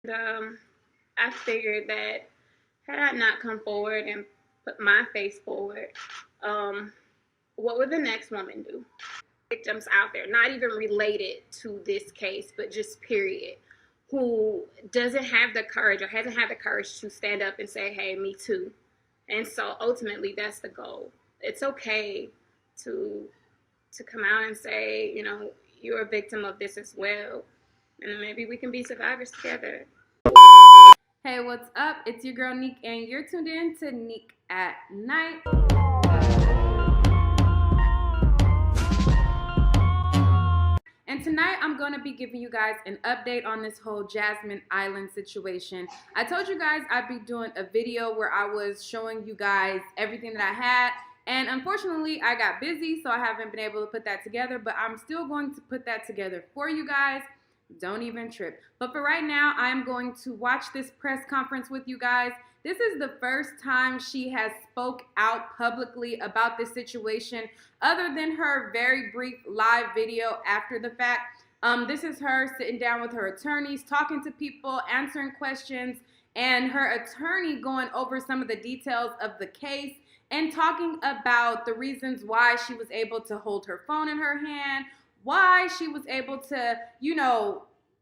I figured that had I not come forward and put my face forward, um, what would the next woman do? Victims out there, not even related to this case, but just period, who doesn't have the courage or hasn't had the courage to stand up and say, hey, me too. And so ultimately that's the goal. It's okay to come out and say, you're a victim of this as well. And maybe we can be survivors together. Hey, what's up? It's your girl Neek, and you're tuned in to Neek at Night. And tonight I'm going to be giving you guys an update on this whole Jasmine Eiland situation. I told you guys I'd be doing a video where I was showing you guys everything that I had. And unfortunately, I got busy, so I haven't been able to put that together. But I'm still going to put that together for you guys. Don't even trip. But for right now, I'm going to watch this press conference with you guys. This is the first time she has spoke out publicly about this situation, other than her very brief live video after the fact. This is her sitting down with her attorneys, talking to people, answering questions, and her attorney going over some of the details of the case and talking about the reasons why she was able to hold her phone in her hand, why she was able to,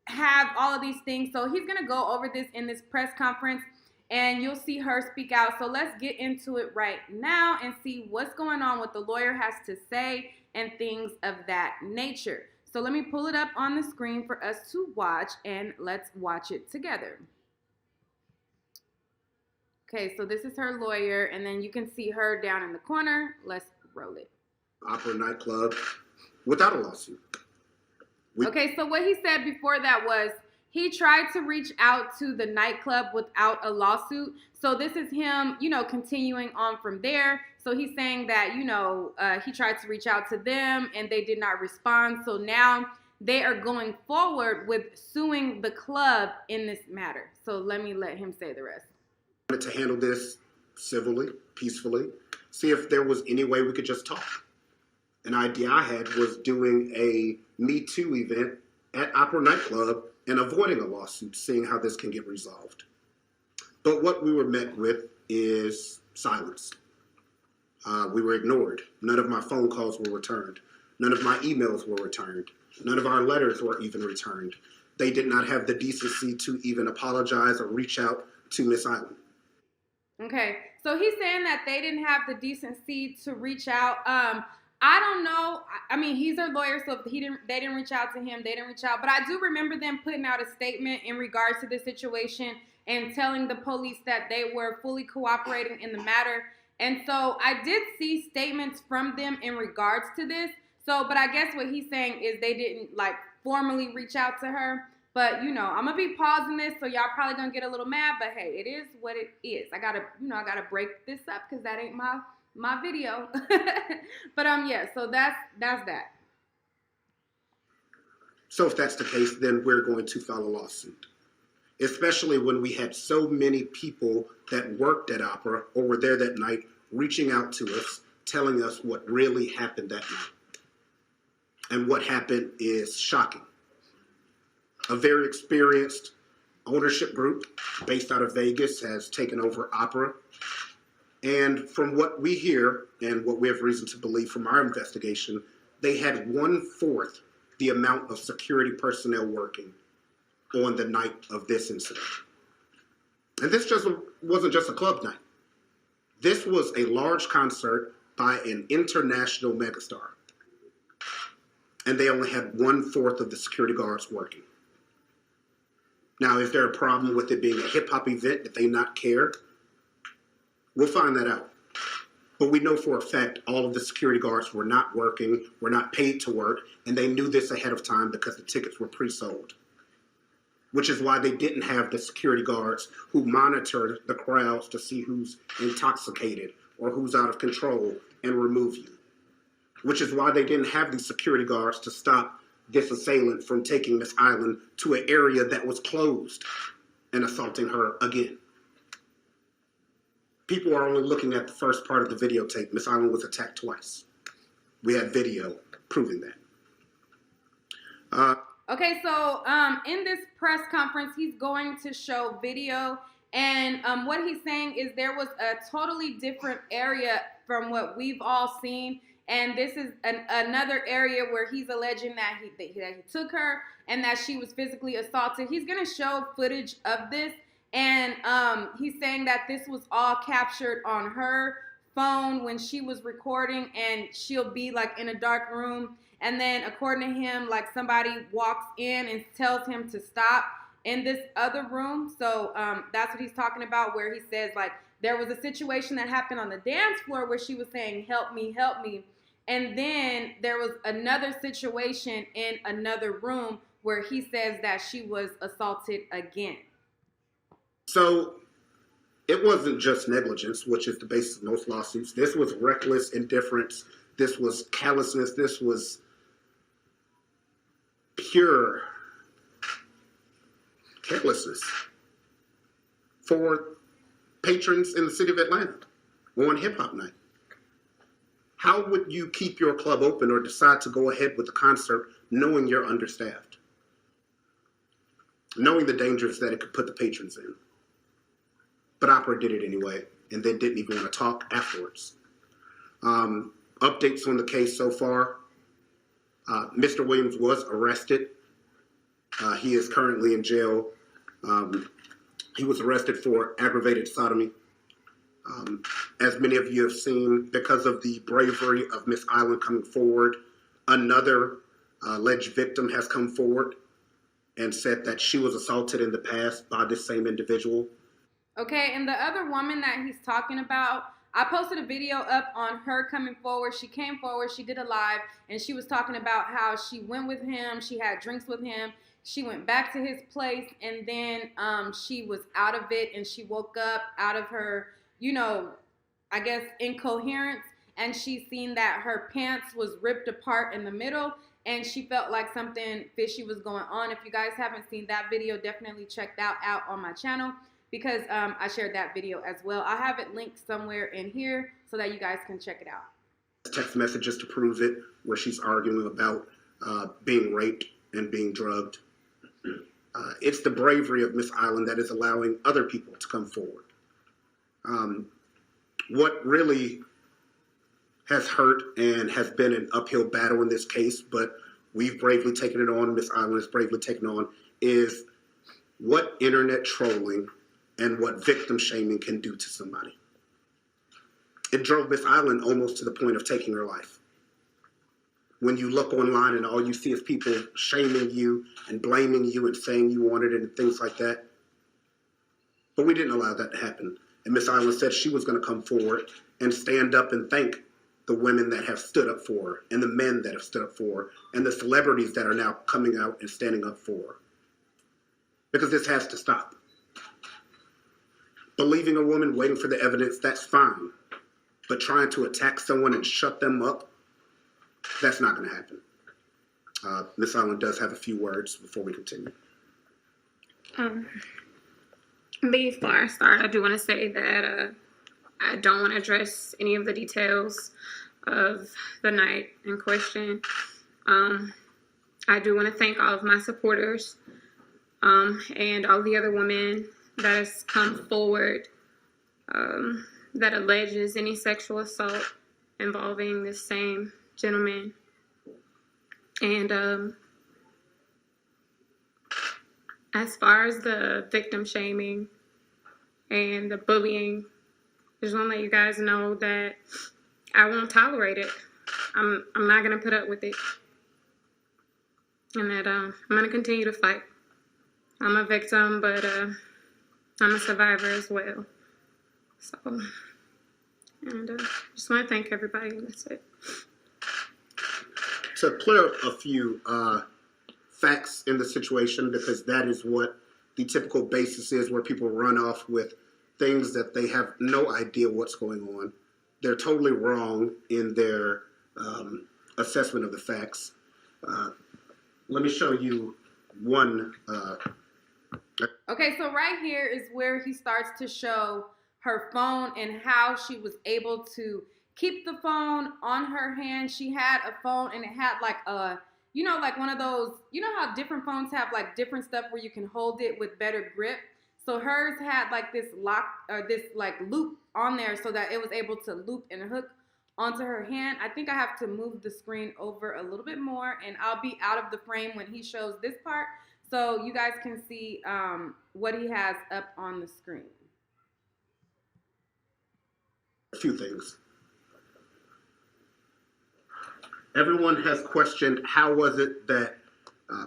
have all of these things. So he's going to go over this in this press conference, and you'll see her speak out. So let's get into it right now and see what's going on, what the lawyer has to say, and things of that nature. So let me pull it up on the screen for us to watch, and let's watch it together. Okay, so this is her lawyer, and then you can see her down in the corner. Let's roll it. Opera nightclub without a lawsuit. Okay, so what he said before that was he tried to reach out to the nightclub without a lawsuit. So this is him, continuing on from there. So he's saying that, he tried to reach out to them and they did not respond. So now they are going forward with suing the club in this matter. So let him say the rest. I wanted to handle this civilly, peacefully, see if there was any way we could just talk. An idea I had was doing a Me Too event at Opera Nightclub and avoiding a lawsuit, seeing how this can get resolved. But what we were met with is silence. We were ignored. None of my phone calls were returned. None of my emails were returned. None of our letters were even returned. They did not have the decency to even apologize or reach out to Miss Eiland. Okay, so he's saying that they didn't have the decency to reach out. I don't know. I mean, he's their lawyer, so they didn't reach out to him. They didn't reach out. But I do remember them putting out a statement in regards to this situation and telling the police that they were fully cooperating in the matter. And so I did see statements from them in regards to this. So, but I guess what he's saying is they didn't formally reach out to her. But, I'm going to be pausing this, so y'all probably going to get a little mad. But hey, it is what it is. I got to break this up because that ain't my video. But yeah, so that's that. So if that's the case, then we're going to file a lawsuit, especially when we had so many people that worked at Opera or were there that night reaching out to us, telling us what really happened that night. And what happened is shocking. A very experienced ownership group based out of Vegas has taken over Opera. And from what we hear and what we have reason to believe from our investigation, they had 1/4 the amount of security personnel working on the night of this incident. And this wasn't just a club night. This was a large concert by an international megastar. And they only had 1/4 of the security guards working. Now, is there a problem with it being a hip-hop event? Did they not care? We'll find that out. But we know for a fact all of the security guards were not working, were not paid to work, and they knew this ahead of time because the tickets were pre-sold. Which is why they didn't have the security guards who monitored the crowds to see who's intoxicated or who's out of control and remove you. Which is why they didn't have these security guards to stop this assailant from taking Miss Eiland to an area that was closed and assaulting her again. People are only looking at the first part of the videotape. Miss Eiland was attacked twice. We had video proving that. Okay, so in this press conference, he's going to show video, and what he's saying is there was a totally different area from what we've all seen, and this is another area where he's alleging that he took her and that she was physically assaulted. He's going to show footage of this, and he's saying that this was all captured on her phone when she was recording, and she'll be like in a dark room. And then, according to him, like somebody walks in and tells him to stop in this other room. So that's what he's talking about, where he says, like, there was a situation that happened on the dance floor where she was saying, help me, help me. And then there was another situation in another room where he says that she was assaulted again. So it wasn't just negligence, which is the basis of most lawsuits. This was reckless indifference. This was callousness. This was pure carelessness for patrons in the city of Atlanta on hip hop night. How would you keep your club open or decide to go ahead with the concert knowing you're understaffed? Knowing the dangers that it could put the patrons in. But Opera did it anyway, and then didn't even want to talk afterwards. Updates on the case so far. Mr. Williams was arrested. He is currently in jail. He was arrested for aggravated sodomy. As many of you have seen, because of the bravery of Miss Eiland coming forward, another alleged victim has come forward and said that she was assaulted in the past by this same individual. Okay, and the other woman that he's talking about, I posted a video up on her coming forward. She came forward, she did a live, and she was talking about how she went with him, she had drinks with him, she went back to his place, and then she was out of it, and she woke up out of her, you know, I guess incoherence, and she seen that her pants was ripped apart in the middle, and she felt like something fishy was going on. If you guys haven't seen that video, definitely check that out on my channel, because I shared that video as well. I have it linked somewhere in here so that you guys can check it out. Text messages to prove it, where she's arguing about being raped and being drugged. It's the bravery of Miss Eiland that is allowing other people to come forward. What really has hurt and has been an uphill battle in this case, but we've bravely taken it on, Miss Eiland has bravely taken on, is what internet trolling and what victim shaming can do to somebody. It drove Miss Eiland almost to the point of taking her life. When you look online and all you see is people shaming you and blaming you and saying you wanted it and things like that. But we didn't allow that to happen. And Miss Eiland said she was going to come forward and stand up and thank the women that have stood up for her and the men that have stood up for her and the celebrities that are now coming out and standing up for her. Because this has to stop. Believing a woman, waiting for the evidence, that's fine. But trying to attack someone and shut them up, that's not going to happen. Miss Eiland does have a few words before we continue. Before I start, I do want to say that I don't want to address any of the details of the night in question. I do want to thank all of my supporters and all the other women that has come forward that alleges any sexual assault involving this same gentleman. And as far as the victim shaming and the bullying, I just want to let you guys know that I won't tolerate it. I'm not going to put up with it. And that I'm going to continue to fight. I'm a victim, but I'm a survivor as well. So, and just want to thank everybody, and that's it. To clear up a few facts in the situation, because that is what the typical basis is, where people run off with things that they have no idea what's going on. They're totally wrong in their assessment of the facts. Let me show you one. Okay, so right here is where he starts to show her phone and how she was able to keep the phone on her hand. She had a phone and it had like a, you know, like one of those, you know how different phones have like different stuff where you can hold it with better grip. So hers had like this lock or this like loop on there so that it was able to loop and hook onto her hand. I think I have to move the screen over a little bit more, and I'll be out of the frame when he shows this part so you guys can see what he has up on the screen. A few things. Everyone has questioned how was it that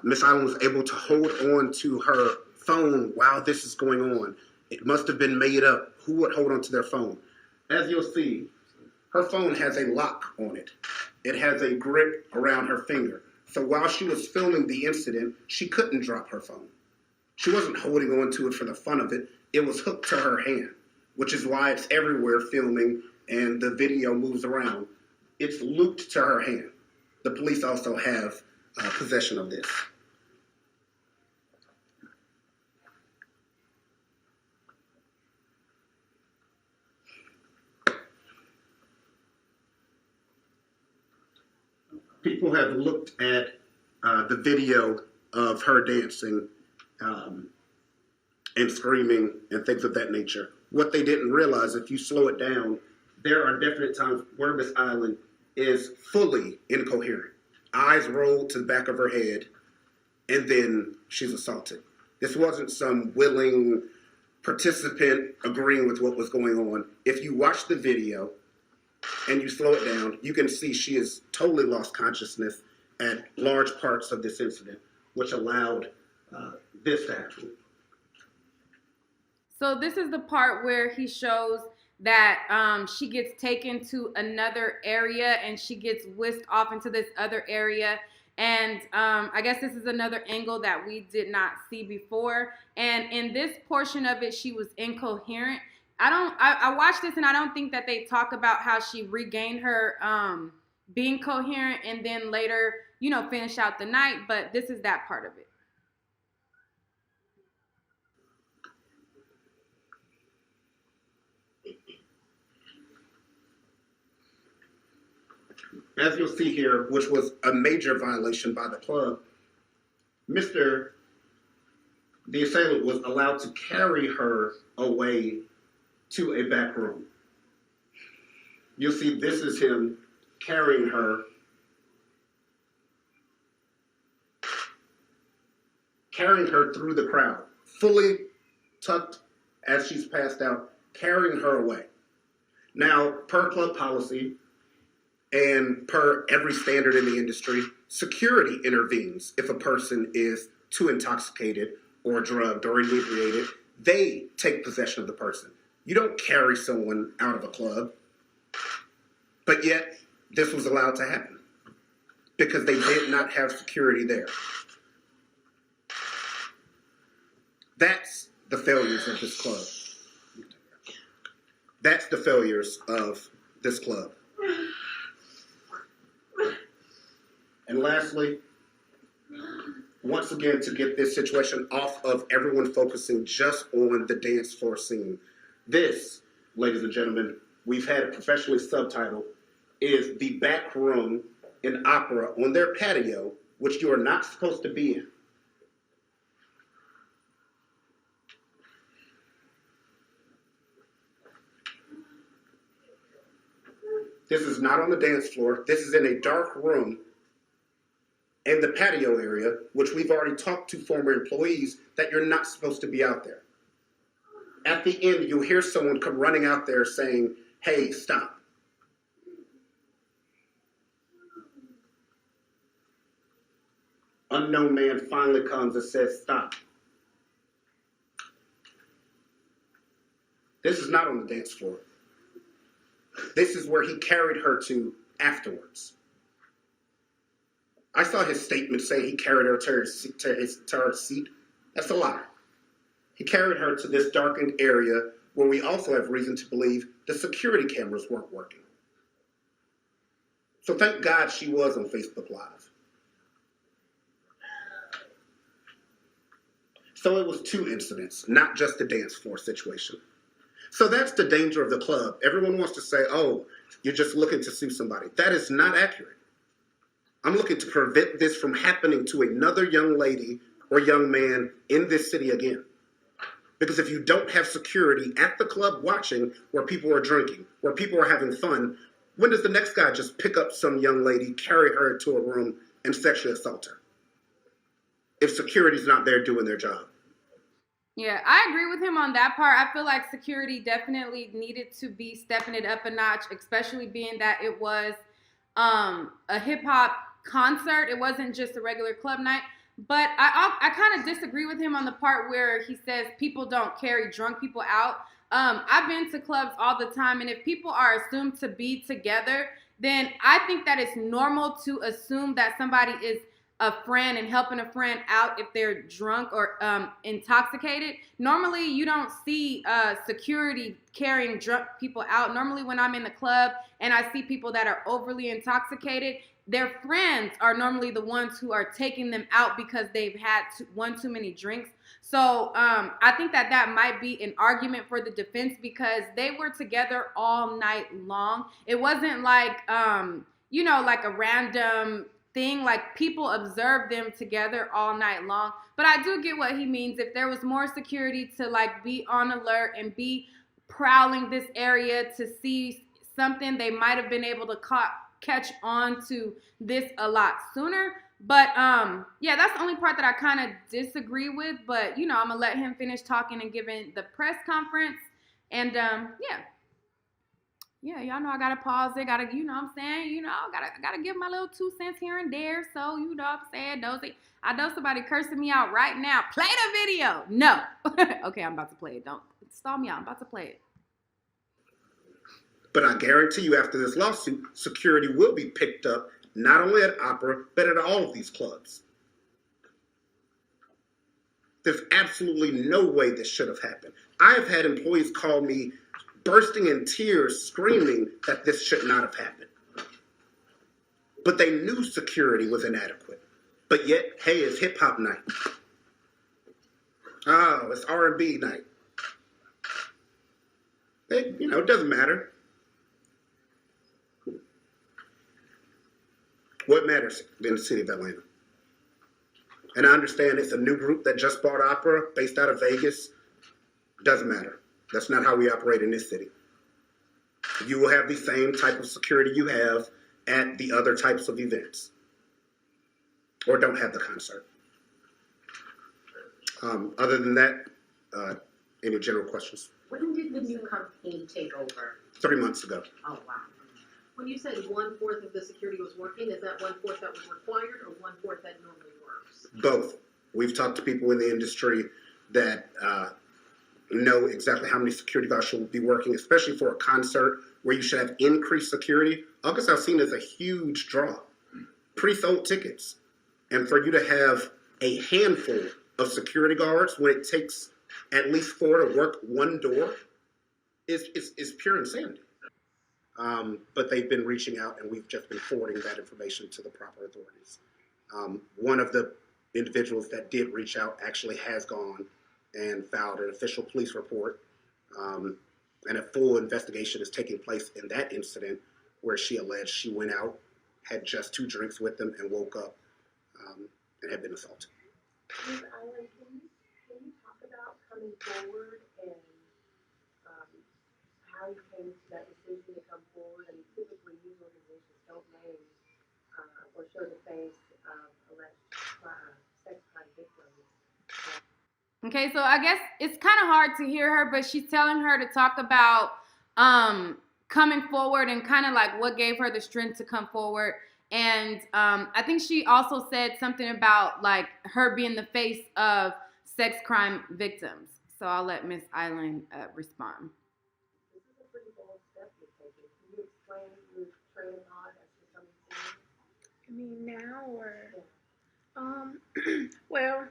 Miss Eiland was able to hold on to her phone while this is going on. It must have been made up. Who would hold on to their phone? As you'll see, her phone has a lock on it. It has a grip around her finger. So while she was filming the incident, she couldn't drop her phone. She wasn't holding on to it for the fun of it. It was hooked to her hand, which is why it's everywhere filming and the video moves around. It's looped to her hand. The police also have possession of this. People have looked at the video of her dancing and screaming and things of that nature. What they didn't realize, if you slow it down, there are definite times where Miss Eiland is fully incoherent. Eyes rolled to the back of her head, and then she's assaulted. This wasn't some willing participant agreeing with what was going on. If you watch the video and you slow it down, you can see she has totally lost consciousness at large parts of this incident, which allowed this to happen. So this is the part where he shows that she gets taken to another area and she gets whisked off into this other area. And I guess this is another angle that we did not see before. And in this portion of it, she was incoherent. I watched this and I don't think that they talk about how she regained her being coherent and then later, you know, finish out the night. But this is that part of it. As you'll see here, which was a major violation by the club, the assailant was allowed to carry her away to a back room. You'll see this is him carrying her through the crowd, fully tucked as she's passed out, carrying her away. Now, per club policy, and per every standard in the industry, security intervenes if a person is too intoxicated or drugged or inebriated. They take possession of the person. You don't carry someone out of a club. But yet, this was allowed to happen because they did not have security there. That's the failures of this club. That's the failures of this club. And lastly, once again, to get this situation off of everyone focusing just on the dance floor scene, this, ladies and gentlemen, we've had it professionally subtitled, is the back room in opera on their patio, which you are not supposed to be in. This is not on the dance floor. This is in a dark room in the patio area, which we've already talked to former employees that you're not supposed to be out there. At the end, you'll hear someone come running out there saying, "Hey, stop." Unknown man finally comes and says, "Stop." This is not on the dance floor. This is where he carried her to afterwards. I saw his statement saying he carried her to her seat. That's a lie. He carried her to this darkened area where we also have reason to believe the security cameras weren't working. So thank God she was on Facebook Live. So it was two incidents, not just the dance floor situation. So that's the danger of the club. Everyone wants to say, oh, you're just looking to sue somebody. That is not accurate. I'm looking to prevent this from happening to another young lady or young man in this city again. Because if you don't have security at the club watching where people are drinking, where people are having fun, when does the next guy just pick up some young lady, carry her to a room, and sexually assault her? If security's not there doing their job. Yeah, I agree with him on that part. I feel like security definitely needed to be stepping it up a notch, especially being that it was a hip hop concert. It wasn't just a regular club night. But I kind of disagree with him on the part where he says people don't carry drunk people out. I've been to clubs all the time, and if people are assumed to be together, then I think that it's normal to assume that somebody is a friend and helping a friend out if they're drunk or intoxicated. Normally, you don't see security carrying drunk people out. Normally, when I'm in the club and I see people that are overly intoxicated, their friends are normally the ones who are taking them out because they've had one too many drinks. So I think that might be an argument for the defense because they were together all night long. It wasn't like, like a random thing. Like, people observed them together all night long. But I do get what he means. If there was more security to like be on alert and be prowling this area to see something, they might have been able to catch on to this a lot sooner. But yeah, that's the only part that I kind of disagree with. But I'm gonna let him finish talking and giving the press conference. And yeah, y'all know I gotta pause it. Gotta, what I'm saying, gotta give my little 2 cents here and there. So what I'm saying, I know somebody cursing me out right now. Play the video. No. Okay, I'm about to play it. Don't stall me out. I'm about to play it. But I guarantee you, after this lawsuit, security will be picked up, not only at Opera, but at all of these clubs. There's absolutely no way this should have happened. I have had employees call me bursting in tears, screaming that this should not have happened. But they knew security was inadequate. But yet, hey, it's hip hop night. Oh, it's R&B night. It doesn't matter. What matters in the city of Atlanta? And I understand it's a new group that just bought Opera, based out of Vegas. Doesn't matter. That's not how we operate in this city. You will have the same type of security you have at the other types of events. Or don't have the concert. Other than that, any general questions? When did the new company take over? 3 months ago. Oh, wow. When you said 1/4 of the security was working, is that 1/4 that was required or 1/4 that normally works? Both. We've talked to people in the industry that know exactly how many security guards should be working, especially for a concert where you should have increased security. August Alsina is a huge draw. Pre-sold tickets. And for you to have a handful of security guards when it takes at least 4 to work one door is pure insanity. But they've been reaching out, and we've just been forwarding that information to the proper authorities. One of the individuals that did reach out actually has gone and filed an official police report, and a full investigation is taking place in that incident where she alleged she went out, had just 2 drinks with them, and woke up and had been assaulted. Ms. Eiland, can you talk about coming forward and how you came to that decision to come forward? And typically, news organizations don't name or show the face of alleged sex crime victims. Okay, so I guess it's kind of hard to hear her, but she's telling her to talk about coming forward and kind of like what gave her the strength to come forward. And I think she also said something about like her being the face of sex crime victims. So I'll let Ms. Eiland respond. This is a pretty bold step you're taking. Can you explain your train of thought as to some of these? I mean, now or well,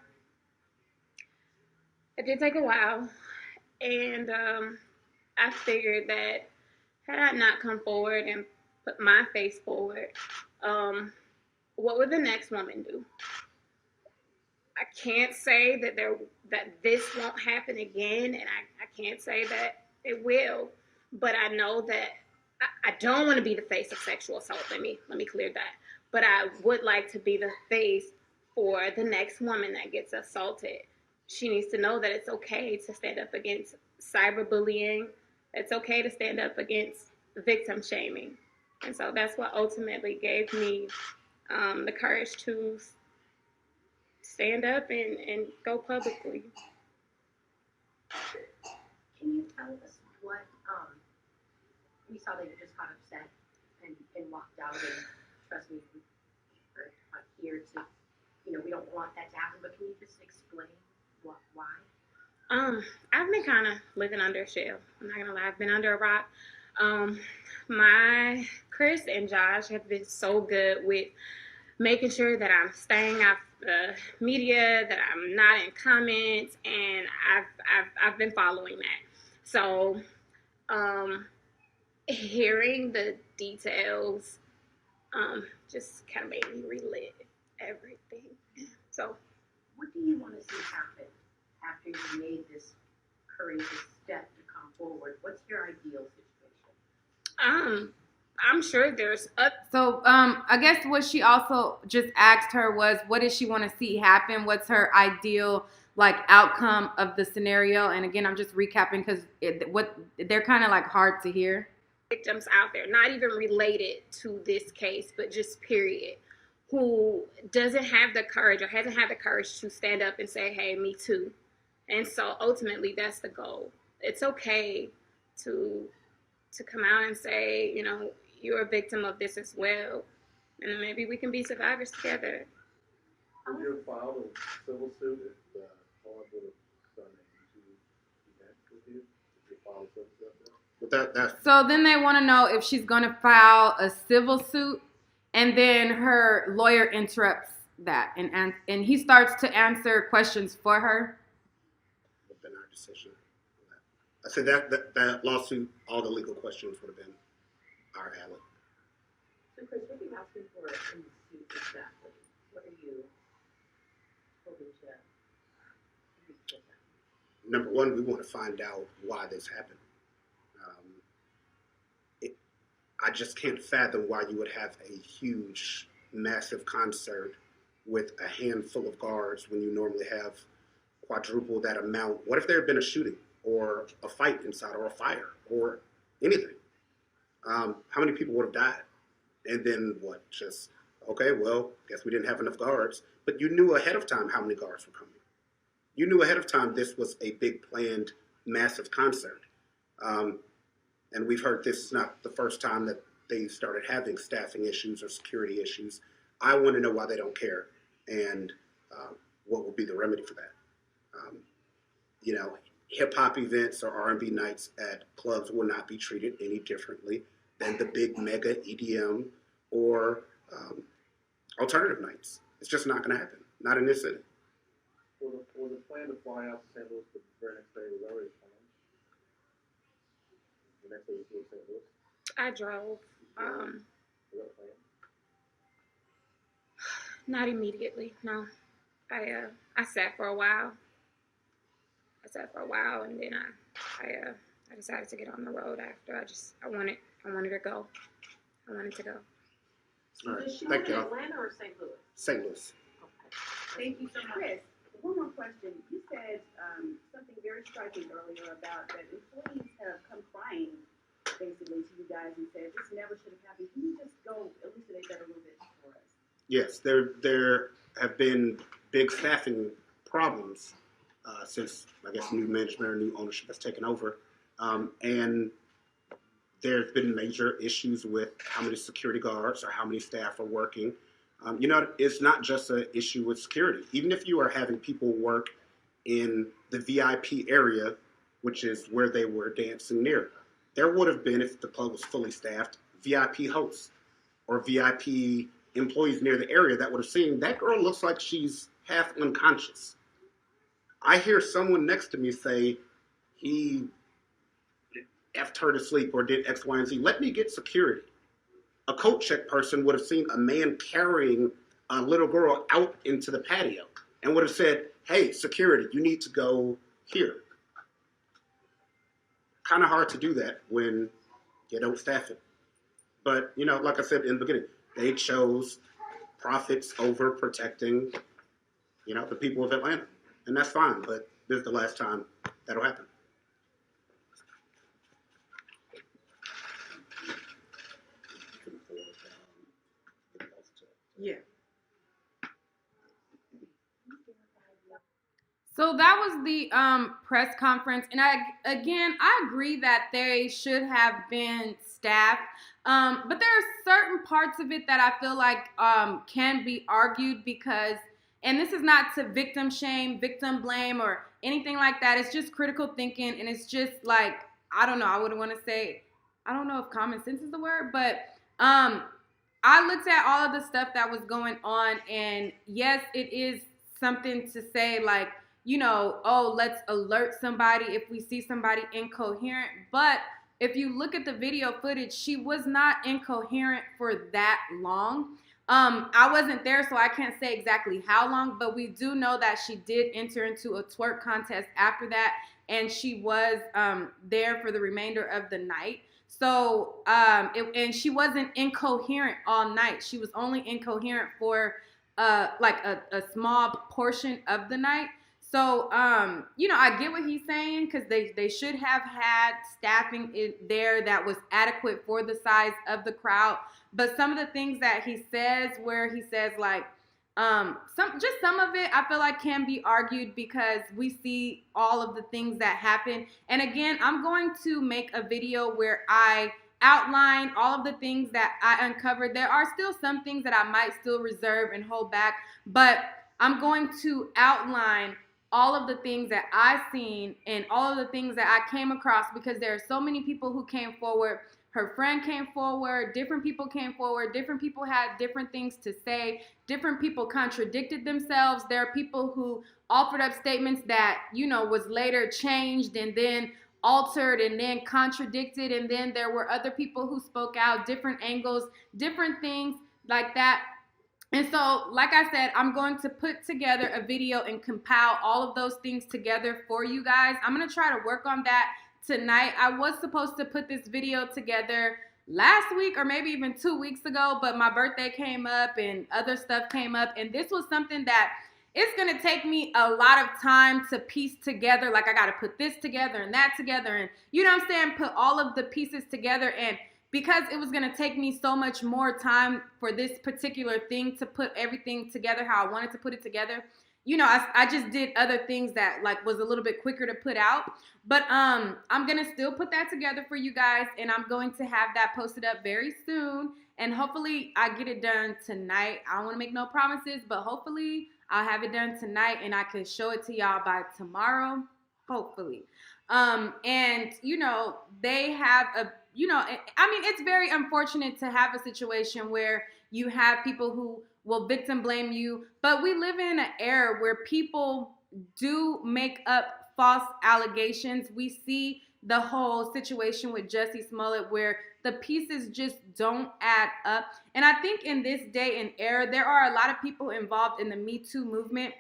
it did take a while, and I figured that had I not come forward and put my face forward, what would the next woman do? I can't say that this won't happen again, and I can't say that it will, but I know that I don't want to be the face of sexual assault. Let me clear that. but I would like to be the face for the next woman that gets assaulted. She needs to know that it's okay to stand up against cyberbullying. It's okay to stand up against victim shaming. And so that's what ultimately gave me the courage to stand up and go publicly. Can you tell us what, we saw that you just got upset and walked out, and trust me, we're not here to, we don't want that to happen, but can you just explain why? I've been kind of living under a shell. I'm not gonna lie, I've been under a rock. My Chris and Josh have been so good with making sure that I'm staying off the media, that I'm not in comments, and I've been following that. So, hearing the details, just kind of made me relive everything. So, What do you want to see happen after you made this courageous step to come forward? What's your ideal situation? I'm sure there's a So I guess what she also just asked her was, what does she want to see happen? What's her ideal like outcome of the scenario? And again, I'm just recapping because what they're kind of like hard to hear. victims out there, not even related to this case, but just period, who doesn't have the courage or hasn't had the courage to stand up and say, hey, me too. And so ultimately that's the goal. It's okay to come out and say, you're a victim of this as well. And maybe we can be survivors together. Would you have filed a civil suit if the Todd would have done a YouTube event with you? Did you file a civil suit? So then they want to know if she's going to file a civil suit, and then her lawyer interrupts that, and he starts to answer questions for her. Would have been our decision. I said that lawsuit, all the legal questions would have been our alley. So, Chris, what are you asking for in the suit exactly? What are you hoping to get done? Number one, we want to find out why this happened. I just can't fathom why you would have a huge, massive concert with a handful of guards when you normally have quadruple that amount. What if there had been a shooting or a fight inside or a fire or anything? How many people would have died? And then what? Just, okay, well, guess we didn't have enough guards. But you knew ahead of time how many guards were coming. You knew ahead of time this was a big planned, massive concert. And we've heard this is not the first time that they started having staffing issues or security issues. I want to know why they don't care and what will be the remedy for that. Hip hop events or R&B nights at clubs will not be treated any differently than the big mega EDM or alternative nights. It's just not going to happen. Not in this city. Was the plan to fly out to St. Louis the very next day was already planned? The next day was to St. Louis? I drove. Was that planned? Not immediately, no. I sat for a while. And then I decided to get on the road after. I wanted to go. I wanted to go. All right. Does she Thank live in you. Atlanta or St. Louis? St. Louis. Okay. Thank you so much. Chris, one more question. You said something very striking earlier about that employees have come crying basically to you guys and said this never should have happened. Can you just go elucidate that a little bit for us? Yes, there have been big staffing problems since, I guess, new management or new ownership has taken over. And there's been major issues with how many security guards or how many staff are working. It's not just an issue with security. Even if you are having people work in the VIP area, which is where they were dancing near, there would have been, if the club was fully staffed, VIP hosts or VIP employees near the area that would have seen, that girl looks like she's half unconscious. I hear someone next to me say, he effed her to sleep or did X, Y, and Z. Let me get security. A coat check person would have seen a man carrying a little girl out into the patio and would have said, hey, security, you need to go here. Kind of hard to do that when you don't staff it. But, like I said in the beginning, they chose profits over protecting, the people of Atlanta. And that's fine, but this is the last time that'll happen. Yeah. So that was the press conference, and I agree that they should have been staffed, but there are certain parts of it that I feel like can be argued because, and this is not to victim shame, victim blame, or anything like that. It's just critical thinking, and it's just like, I don't know. I wouldn't want to say, I don't know if common sense is the word, but I looked at all of the stuff that was going on, and yes, it is something to say like, oh, let's alert somebody if we see somebody incoherent. But if you look at the video footage, she was not incoherent for that long. I wasn't there, so I can't say exactly how long, but we do know that she did enter into a twerk contest after that, and she was there for the remainder of the night. So, and she wasn't incoherent all night. She was only incoherent for like a small portion of the night. So, I get what he's saying because they should have had staffing there that was adequate for the size of the crowd. But some of the things that he says, where he says like, some of it I feel like can be argued because we see all of the things that happen. And again, I'm going to make a video where I outline all of the things that I uncovered. There are still some things that I might still reserve and hold back, but I'm going to outline all of the things that I've seen and all of the things that I came across because there are so many people who came forward. Her friend came forward, different people came forward, different people had different things to say, different people contradicted themselves. There are people who offered up statements that, was later changed and then altered and then contradicted, and then there were other people who spoke out, different angles, different things like that. And so, like I said, I'm going to put together a video and compile all of those things together for you guys. I'm going to try to work on that tonight. I was supposed to put this video together last week or maybe even 2 weeks ago, but my birthday came up and other stuff came up. And this was something that it's going to take me a lot of time to piece together. Like I got to put this together and that together and, put all of the pieces together. And because it was going to take me so much more time for this particular thing to put everything together how I wanted to put it together, I just did other things that like was a little bit quicker to put out. But I'm going to still put that together for you guys, and I'm going to have that posted up very soon. And hopefully I get it done tonight. I don't want to make no promises, but hopefully I'll have it done tonight and I can show it to y'all by tomorrow, hopefully. And, they have it's very unfortunate to have a situation where you have people who will victim blame you, but we live in an era where people do make up false allegations. We see the whole situation with Jussie Smollett where the pieces just don't add up. And I think in this day and era, there are a lot of people involved in the Me Too movement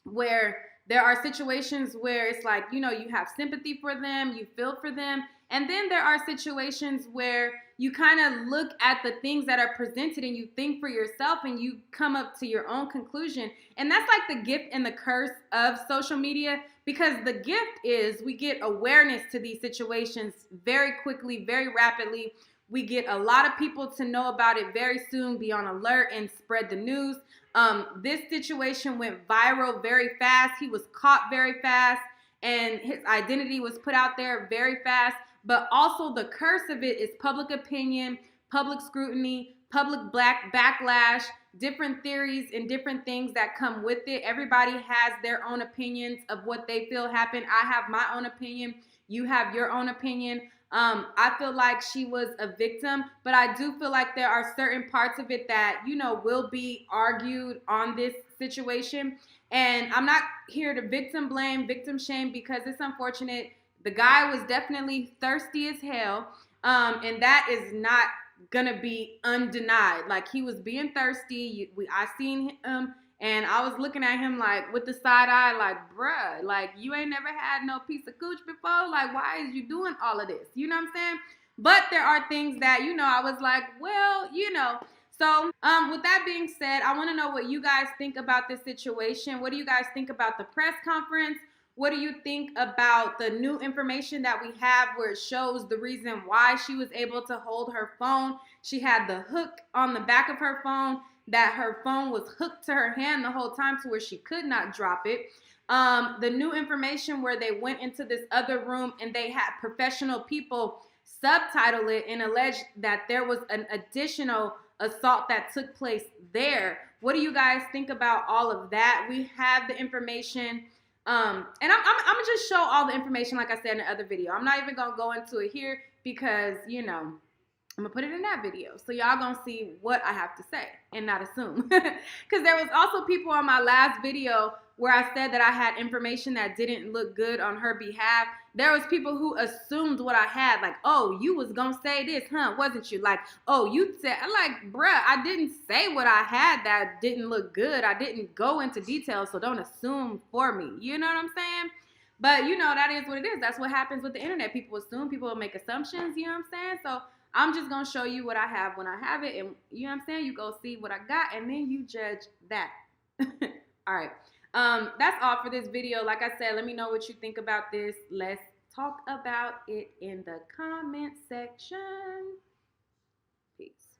where there are situations where it's like, you have sympathy for them, you feel for them. And then there are situations where you kind of look at the things that are presented and you think for yourself and you come up to your own conclusion. And that's like the gift and the curse of social media, because the gift is we get awareness to these situations very quickly, very rapidly. We get a lot of people to know about it very soon, be on alert and spread the news. This situation went viral very fast. He was caught very fast and his identity was put out there very fast. But also the curse of it is public opinion, public scrutiny, public backlash, different theories and different things that come with it. Everybody has their own opinions of what they feel happened. I have my own opinion. You have your own opinion. I feel like she was a victim, but I do feel like there are certain parts of it that, will be argued on this situation. And I'm not here to victim blame, victim shame, because it's unfortunate. The guy was definitely thirsty as hell, and that is not gonna be undenied. Like, he was being thirsty. I seen him, and I was looking at him like with the side eye, like, bruh, like, you ain't never had no piece of cooch before. Like, why is you doing all of this? You know what I'm saying? But there are things that, I was like, well, So, with that being said, I want to know what you guys think about this situation. What do you guys think about the press conference? What do you think about the new information that we have where it shows the reason why she was able to hold her phone? She had the hook on the back of her phone, that her phone was hooked to her hand the whole time to where she could not drop it. The new information where they went into this other room and they had professional people subtitle it and allege that there was an additional assault that took place there. What do you guys think about all of that? We have the information. And I'm gonna just show all the information like I said in the other video. I'm not even gonna go into it here because, you know, I'm gonna put it in that video. So y'all gonna see what I have to say and not assume. Because there was also people on my last video where I said that I had information that didn't look good on her behalf. There was people who assumed what I had, like, oh, you was gonna say this, huh? Wasn't you? Like, oh, you said, like, bruh, I didn't say what I had that didn't look good. I didn't go into details, so don't assume for me. You know what I'm saying? But you know, that is what it is. That's what happens with the internet. People assume, people make assumptions, you know what I'm saying? So I'm just gonna show you what I have when I have it, and you know what I'm saying? You go see what I got, and then you judge that. All right. That's all for this video. Like I said, let me know what you think about this. Let's talk about it in the comment section. Peace.